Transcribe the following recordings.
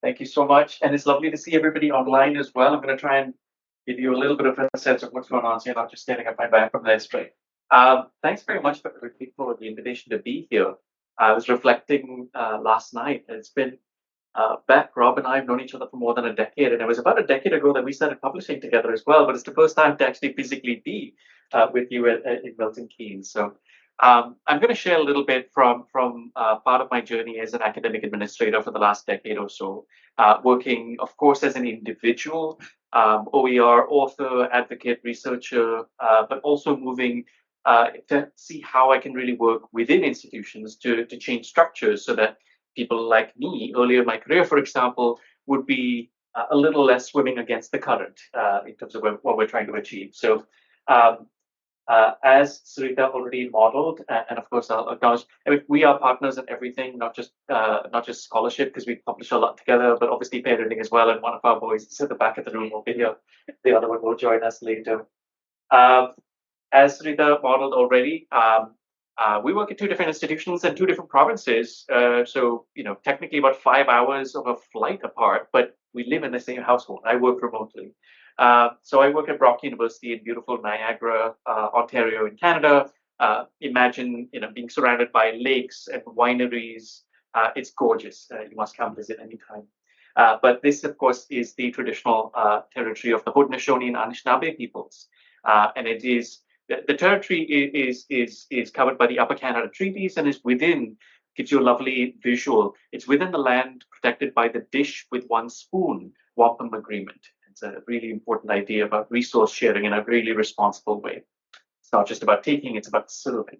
Thank you so much. And it's lovely to see everybody online as well. I'm going to try and give you a little bit of a sense of what's going on so you're not just standing up my back from there straight. Thanks very much for the invitation to be here. I was reflecting last night. It's been back, Rob and I have known each other for more than a decade. And it was about a decade ago that we started publishing together as well. But it's the first time to actually physically be with you in Milton Keynes. So I'm going to share a little bit from part of my journey as an academic administrator for the last decade or so, working, of course, as an individual, OER, author, advocate, researcher, but also moving to see how I can really work within institutions to change structures so that people like me earlier in my career, for example, would be a little less swimming against the current in terms of what we're trying to achieve. So um, as Sarita already modeled, and of course I'll acknowledge, I mean, we are partners in everything, not just scholarship because we publish a lot together, but obviously parenting as well. And one of our boys is at the back of the room over here. The other one will join us later. Um, as Sarita modeled already, we work at two different institutions and two different provinces. So technically about 5 hours of a flight apart, but we live in the same household. I work remotely. So I work at Brock University in beautiful Niagara, Ontario in Canada. Imagine being surrounded by lakes and wineries. It's gorgeous. You must come visit anytime. But this, of course, is the traditional territory of the Haudenosaunee and Anishinaabe peoples, and it is the territory is covered by the Upper Canada Treaties and is within. Gives you a lovely visual. It's within the land protected by the dish with one spoon wampum agreement. It's a really important idea about resource sharing in a really responsible way. It's not just about taking, it's about serving.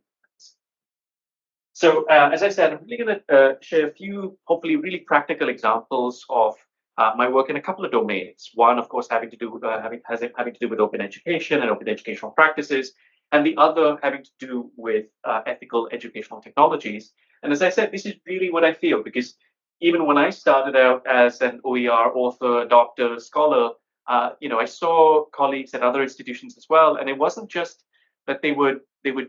So as I said, I'm really going to share a few, hopefully really practical examples of my work in a couple of domains. One, of course, having to do with open education and open educational practices, and the other having to do with ethical educational technologies. And as I said, this is really what I feel, because even when I started out as an OER author, doctor, scholar, I saw colleagues at other institutions as well, and it wasn't just that they were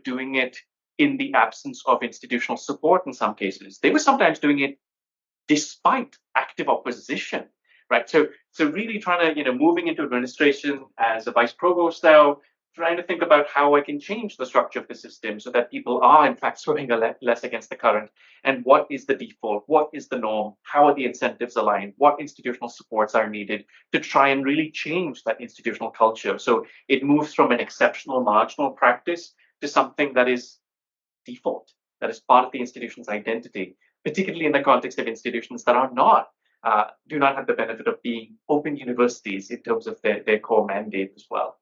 doing it in the absence of institutional support in some cases. They were sometimes doing it despite active opposition, right? So really trying to, moving into administration as a vice provost now, trying to think about how I can change the structure of the system so that people are in fact swimming less against the current. And what is the default? What is the norm? How are the incentives aligned? What institutional supports are needed to try and really change that institutional culture? So it moves from an exceptional marginal practice to something that is default, that is part of the institution's identity, particularly in the context of institutions that are not, do not have the benefit of being open universities in terms of their core mandate as well.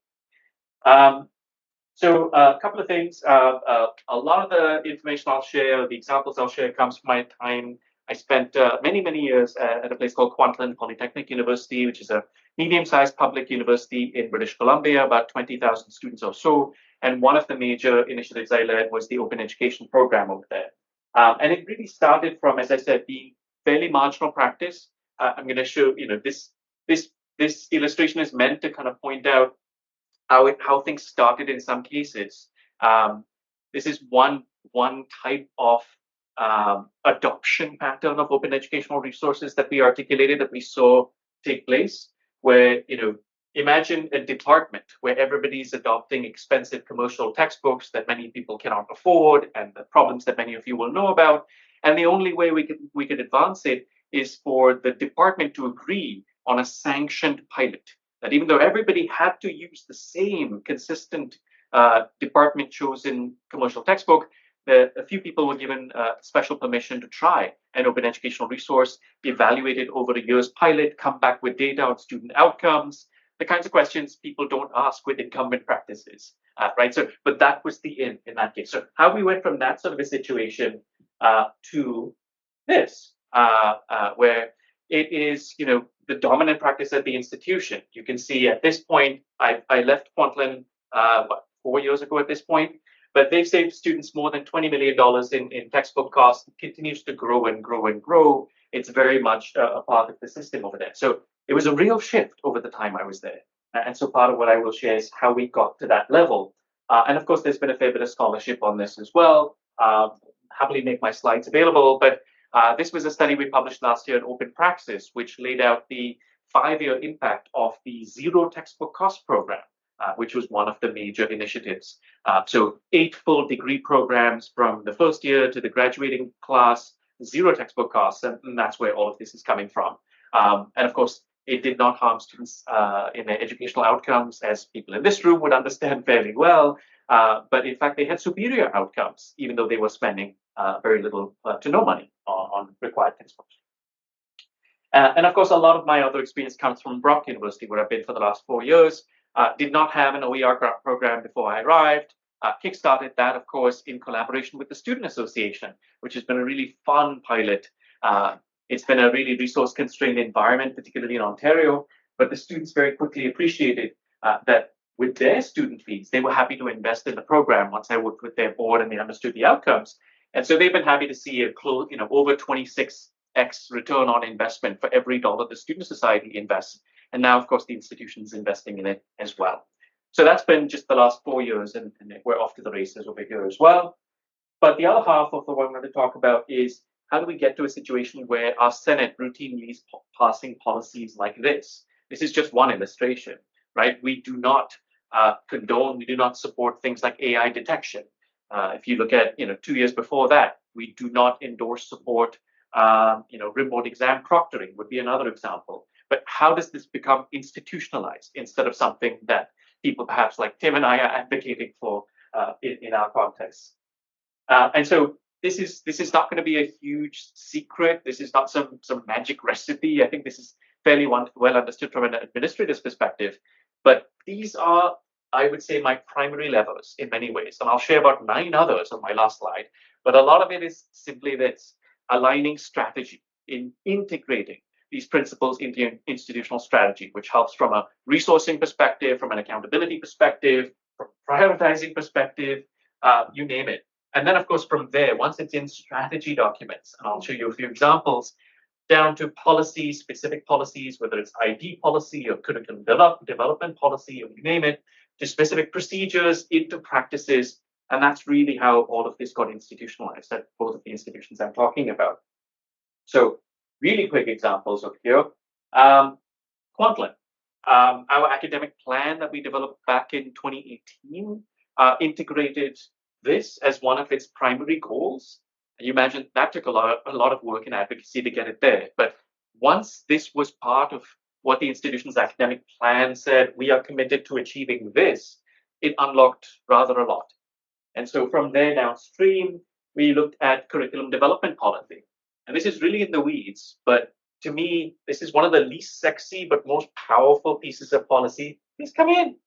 So a couple of things. A lot of the information I'll share, the examples I'll share, comes from my time. I spent many years at a place called Kwantlen Polytechnic University, which is a medium-sized public university in British Columbia, about 20,000 students or so. And one of the major initiatives I led was the open education program over there. And it really started from, as I said, being fairly marginal practice. I'm going to show, this illustration is meant to kind of point out how things started in some cases. This is one type of adoption pattern of open educational resources that we articulated, that we saw take place, where imagine a department where everybody's adopting expensive commercial textbooks that many people cannot afford, and the problems that many of you will know about. And the only way we could advance it is for the department to agree on a sanctioned pilot. That even though everybody had to use the same consistent department chosen commercial textbook, a few people were given special permission to try an open educational resource, evaluate it over a year's pilot, come back with data on student outcomes, the kinds of questions people don't ask with incumbent practices, right? So, but that was the in that case. So how we went from that sort of a situation to this, where it is, the dominant practice at the institution. You can see at this point, I left Kwantlen 4 years ago at this point, but they've saved students more than $20 million in textbook costs. It continues to grow and grow and grow. It's very much a part of the system over there. So it was a real shift over the time I was there. And so part of what I will share is how we got to that level. And of course, there's been a fair bit of scholarship on this as well. Happily make my slides available, but This was a study we published last year in Open Praxis, which laid out the 5-year impact of the zero textbook cost program, which was one of the major initiatives. So 8 full degree programs from the first year to the graduating class, zero textbook costs, and that's where all of this is coming from. And of course, it did not harm students in their educational outcomes, as people in this room would understand fairly well. But in fact, they had superior outcomes, even though they were spending very little to no money on required textbooks. And of course, a lot of my other experience comes from Brock University, where I've been for the last 4 years. Did not have an OER program before I arrived. Kickstarted that, of course, in collaboration with the Student Association, which has been a really fun pilot. It's been a really resource-constrained environment, particularly in Ontario, but the students very quickly appreciated that with their student fees, they were happy to invest in the program once I worked with their board and they understood the outcomes. And so they've been happy to see a close, over 26x return on investment for every dollar the Student Society invests. And now, of course, the institution is investing in it as well. So that's been just the last 4 years, and we're off to the races over here as well. But the other half of the what I'm going to talk about is how do we get to a situation where our Senate routinely is passing policies like this? This is just one illustration, right? We do not condone, we do not support things like AI detection. If you look at 2 years before that, we do not endorse support. Remote exam proctoring would be another example. But how does this become institutionalized instead of something that people perhaps like Tim and I are advocating for in our context? And so this is not going to be a huge secret. This is not some magic recipe. I think this is fairly well understood from an administrator's perspective. But these are, I would say, my primary levers in many ways. And I'll share about 9 others on my last slide. But a lot of it is simply this: aligning strategy, in integrating these principles into your institutional strategy, which helps from a resourcing perspective, from an accountability perspective, from a prioritizing perspective, you name it. And then, of course, from there, once it's in strategy documents, and I'll show you a few examples, down to policies, specific policies, whether it's ID policy or curriculum development policy, or you name it, to specific procedures, into practices. And that's really how all of this got institutionalized at both of the institutions I'm talking about. So really quick examples over here. Quantlen, our academic plan that we developed back in 2018, integrated this as one of its primary goals. And you imagine that took a lot of work and advocacy to get it there. But once this was part of what the institution's academic plan said, we are committed to achieving this, it unlocked rather a lot. And so from there downstream, we looked at curriculum development policy. And this is really in the weeds, but to me, this is one of the least sexy but most powerful pieces of policy. Please come in.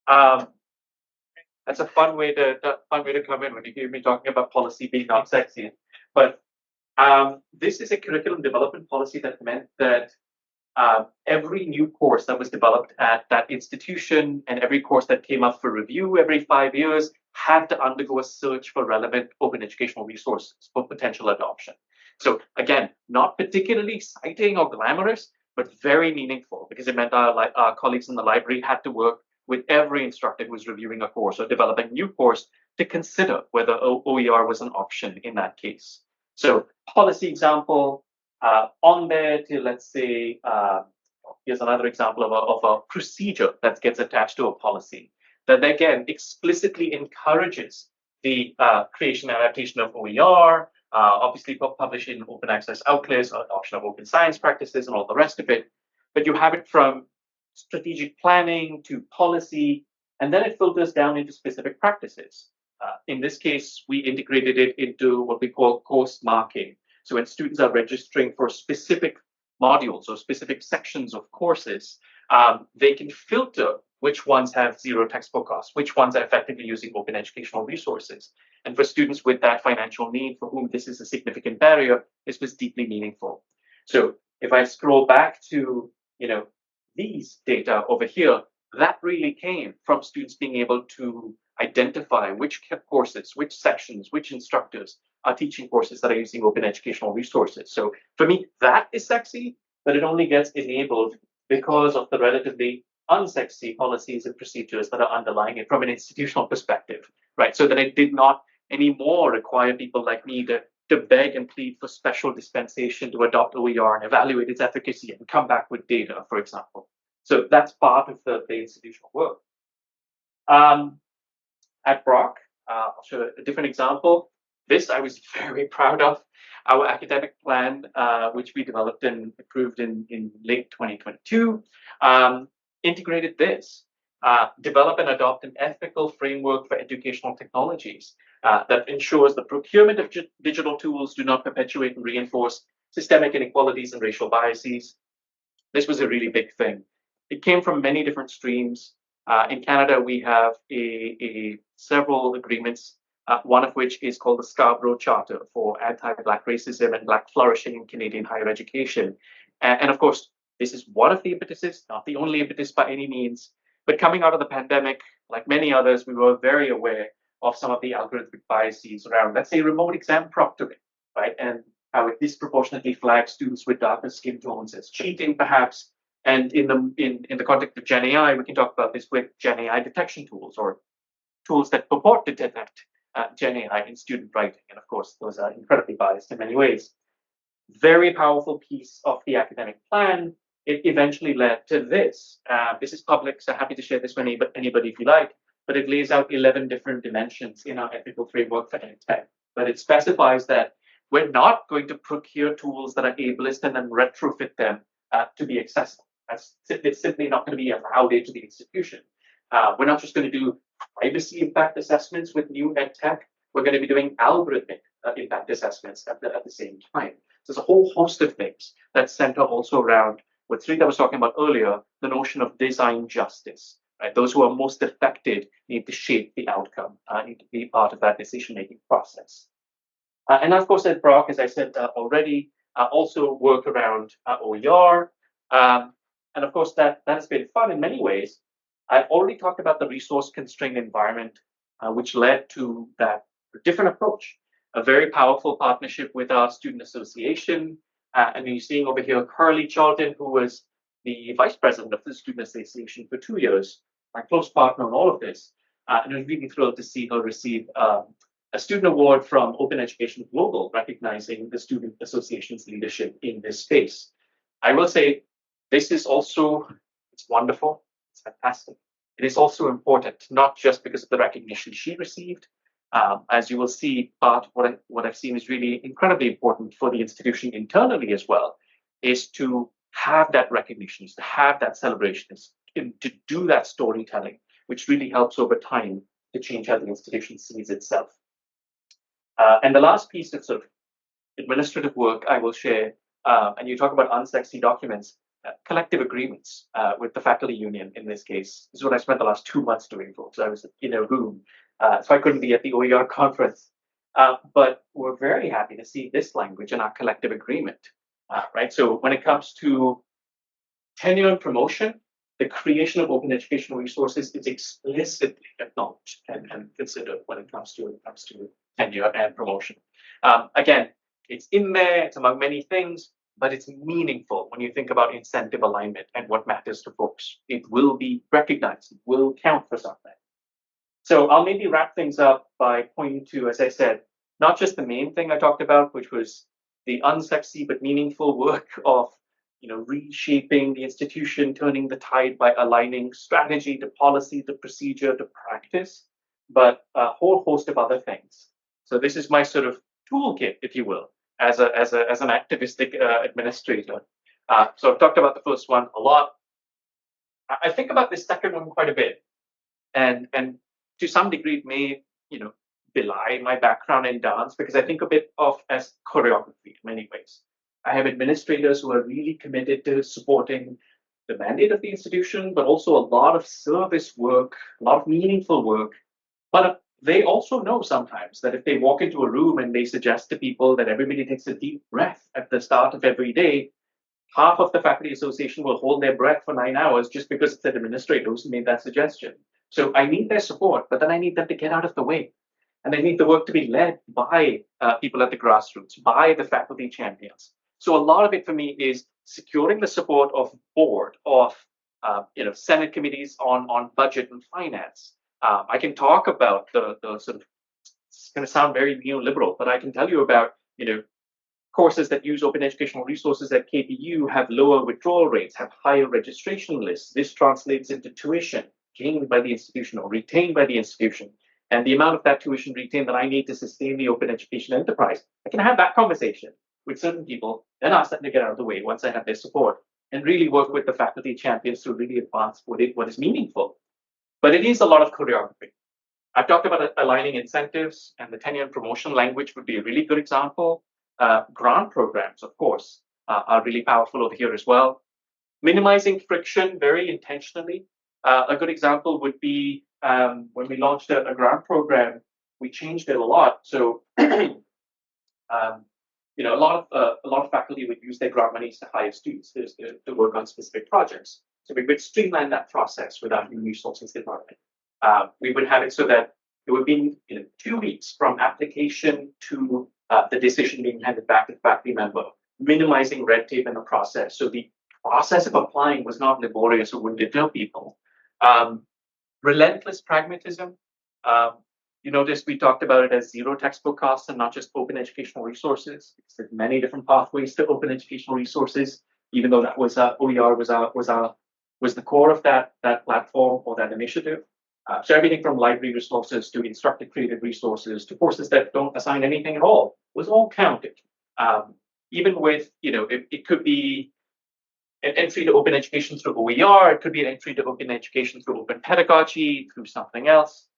That's a fun way to come in when you hear me talking about policy being not sexy. But this is a curriculum development policy that meant that every new course that was developed at that institution and every course that came up for review every 5 years had to undergo a search for relevant open educational resources for potential adoption. So again, not particularly exciting or glamorous, but very meaningful, because it meant our colleagues in the library had to work with every instructor who was reviewing a course or developing a new course to consider whether OER was an option in that case. So policy example on there to, let's say, here's another example of a procedure that gets attached to a policy that again explicitly encourages the creation and adaptation of OER, obviously published in open access outlets, adoption of open science practices and all the rest of it. But you have it from strategic planning to policy, and then it filters down into specific practices. In this case, we integrated it into what we call course marking. So when students are registering for specific modules or specific sections of courses, they can filter which ones have zero textbook costs, which ones are effectively using open educational resources. And for students with that financial need, for whom this is a significant barrier, this was deeply meaningful. So if I scroll back to, these data over here, that really came from students being able to identify which courses, which sections, which instructors are teaching courses that are using open educational resources. So for me, that is sexy, but it only gets enabled because of the relatively unsexy policies and procedures that are underlying it from an institutional perspective, right? So that it did not anymore require people like me to to beg and plead for special dispensation to adopt OER and evaluate its efficacy and come back with data, for example. So that's part of the institutional work. At Brock, I'll show a different example. This I was very proud of. Our academic plan, which we developed and approved in late 2022, integrated this. Develop and adopt an ethical framework for educational technologies that ensures the procurement of digital tools do not perpetuate and reinforce systemic inequalities and racial biases. This was a really big thing. It came from many different streams. In Canada, we have several agreements, one of which is called the Scarborough Charter for anti-Black racism and Black flourishing in Canadian higher education. And of course, this is one of the impetuses, not the only impetus by any means. But coming out of the pandemic, like many others, we were very aware of some of the algorithmic biases around, let's say, remote exam proctoring, right? And how it disproportionately flags students with darker skin tones as cheating, perhaps. And in the context of Gen AI, we can talk about this with Gen AI detection tools or tools that purport to detect Gen AI in student writing. And of course, those are incredibly biased in many ways. Very powerful piece of the academic plan. It eventually led to this. This is public, so happy to share this with anybody if you like, but it lays out 11 different dimensions in our ethical framework for EdTech. But it specifies that we're not going to procure tools that are ableist and then retrofit them to be accessible. It's simply not going to be allowed into the institution. We're not just going to do privacy impact assessments with new EdTech. We're going to be doing algorithmic impact assessments at the same time. So there's a whole host of things that center also around what Srita was talking about earlier, the notion of design justice. Right? Those who are most affected need to shape the outcome, need to be part of that decision-making process. And of course, at Brock, as I said already, also work around OER. And of course, that has been fun in many ways. I've already talked about the resource-constrained environment, which led to that different approach, a very powerful partnership with our student association. And you're seeing over here, Carly Charlton, who was the vice president of the student association for 2 years, my close partner on all of this. And I was really thrilled to see her receive a student award from Open Education Global, recognizing the student association's leadership in this space. I will say, this is also, it's wonderful, it's fantastic. It is also important, not just because of the recognition she received. As you will see, part of what I've seen is really incredibly important for the institution internally as well, is to have that recognition, is to have that celebration, is to do that storytelling, which really helps over time to change how the institution sees itself. And the last piece of sort of administrative work I will share, and you talk about unsexy documents, collective agreements with the faculty union in this case. This is what I spent the last 2 months doing, folks. I was in a room, so I couldn't be at the OER conference. But we're very happy to see this language in our collective agreement, right? So when it comes to tenure and promotion, the creation of open educational resources is explicitly acknowledged and considered when it comes to tenure and promotion. Again, it's in there, it's among many things, but it's meaningful when you think about incentive alignment and what matters to folks. It will be recognized, it will count for something. So I'll maybe wrap things up by pointing to, as I said, not just the main thing I talked about, which was the unsexy but meaningful work of reshaping the institution, turning the tide by aligning strategy to policy, to procedure, to practice, but a whole host of other things. So this is my sort of toolkit, if you will, as an activistic administrator. So I've talked about the first one a lot. I think about this second one quite a bit, and to some degree, it may belie my background in dance, because I think a bit of as choreography in many ways. I have administrators who are really committed to supporting the mandate of the institution, but also a lot of service work, a lot of meaningful work. But they also know sometimes that if they walk into a room and they suggest to people that everybody takes a deep breath at the start of every day, half of the faculty association will hold their breath for 9 hours just because it's an administrator who's made that suggestion. So I need their support, but then I need them to get out of the way. And I need the work to be led by people at the grassroots, by the faculty champions. So a lot of it for me is securing the support of board, of Senate committees on budget and finance. I can talk about the sort of, it's going to sound very neoliberal, but I can tell you about Courses that use open educational resources at KPU have lower withdrawal rates, have higher registration lists. This translates into tuition gained by the institution or retained by the institution. And the amount of that tuition retained that I need to sustain the open education enterprise, I can have that conversation with certain people, then ask them to get out of the way once I have their support, and really work with the faculty champions to really advance what is meaningful. But it is a lot of choreography. I've talked about aligning incentives, and the tenure and promotion language would be a really good example. Grant programs, of course, are really powerful over here as well. Minimizing friction very intentionally. A good example would be when we launched a grant program, we changed it a lot. So, a lot of faculty would use their grant monies to hire students to work on specific projects. So we would streamline that process with our human resources department. We would have it so that it would be 2 weeks from application to the decision being handed back to the faculty member, minimizing red tape in the process. So the process of applying was not laborious or wouldn't deter people. Relentless pragmatism. You notice we talked about it as zero textbook costs and not just open educational resources. There's many different pathways to open educational resources, even though that was OER was the core of that platform or that initiative. So everything from library resources to instructor-created resources to courses that don't assign anything at all was all counted. Even with, it could be an entry to open education through OER, it could be an entry to open education through open pedagogy, through something else.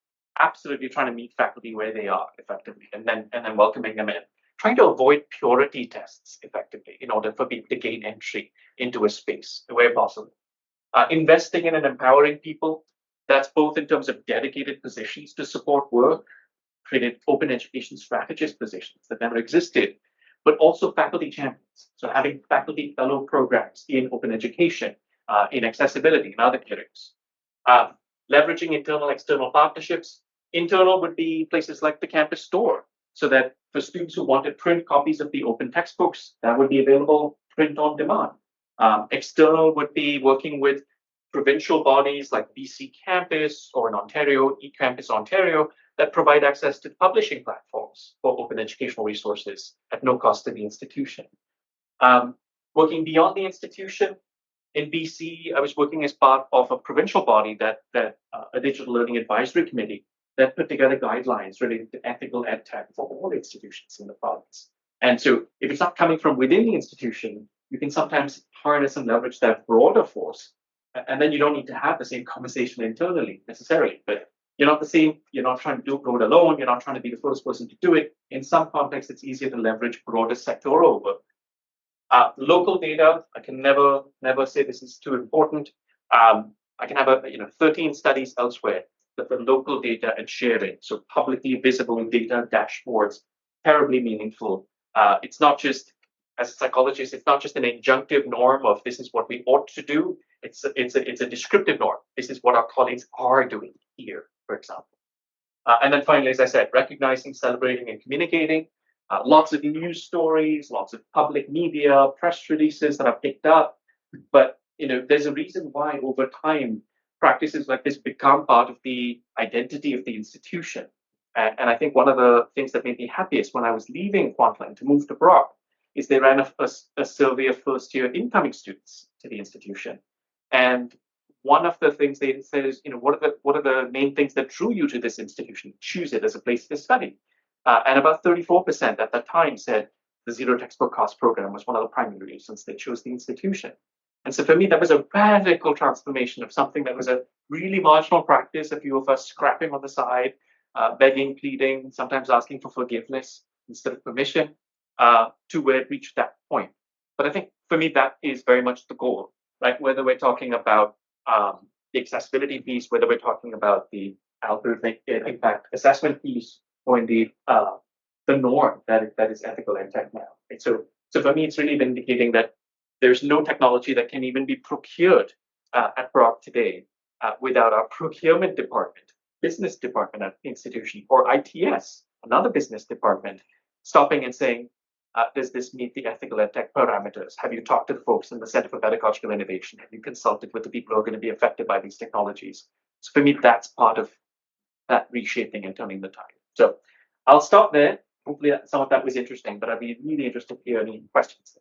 Absolutely trying to meet faculty where they are effectively, and then welcoming them in. Trying to avoid purity tests effectively in order for people to gain entry into a space where possible. Investing in and empowering people. That's both in terms of dedicated positions to support work, created open education strategist positions that never existed, but also faculty champions. So having faculty fellow programs in open education, in accessibility and other areas. Leveraging internal, external partnerships. Internal would be places like the campus store, so that for students who wanted print copies of the open textbooks, that would be available print on demand. External would be working with provincial bodies like BC Campus or in Ontario, eCampus Ontario, that provide access to publishing platforms for open educational resources at no cost to the institution. Working beyond the institution, in BC, I was working as part of a provincial body a digital learning advisory committee that put together guidelines related to ethical ed tech for all institutions in the province. And so if it's not coming from within the institution, you can sometimes harness and leverage that broader force. And then you don't need to have the same conversation internally necessarily, but you're not trying to do it alone. You're not trying to be the first person to do it. In some contexts, it's easier to leverage broader sectoral work. Local data, I can never say this is too important. I can have 13 studies elsewhere that the local data and share it. So publicly visible data dashboards, terribly meaningful. It's not just, as a psychologist, it's not just an injunctive norm of this is what we ought to do. It's a descriptive norm. This is what our colleagues are doing here, for example. And then finally, as I said, recognizing, celebrating, and communicating. Lots of news stories, lots of public media, press releases that are picked up. But there's a reason why over time practices like this become part of the identity of the institution. And I think one of the things that made me happiest when I was leaving Kwantlen to move to Brock is they ran a survey of first-year incoming students to the institution. And one of the things they said is, what are the main things that drew you to this institution? Choose it as a place to study. And about 34% at that time said the zero textbook cost program was one of the primary reasons they chose the institution. And so for me, that was a radical transformation of something that was a really marginal practice, a few of us scrapping on the side, begging, pleading, sometimes asking for forgiveness instead of permission, to where it reached that point. But I think for me, that is very much the goal, right? Whether we're talking about the accessibility piece, whether we're talking about the algorithmic impact assessment piece, or indeed the norm that is ethical and tech now. And so for me, it's really vindicating that there's no technology that can even be procured at Brock today without our procurement department, business department at the institution, or ITS, another business department, stopping and saying, does this meet the ethical and tech parameters? Have you talked to the folks in the Center for Pedagogical Innovation? Have you consulted with the people who are going to be affected by these technologies? So for me, that's part of that reshaping and turning the tide. So I'll stop there. hopefully some of that was interesting, but I'd be really interested to hear any questions.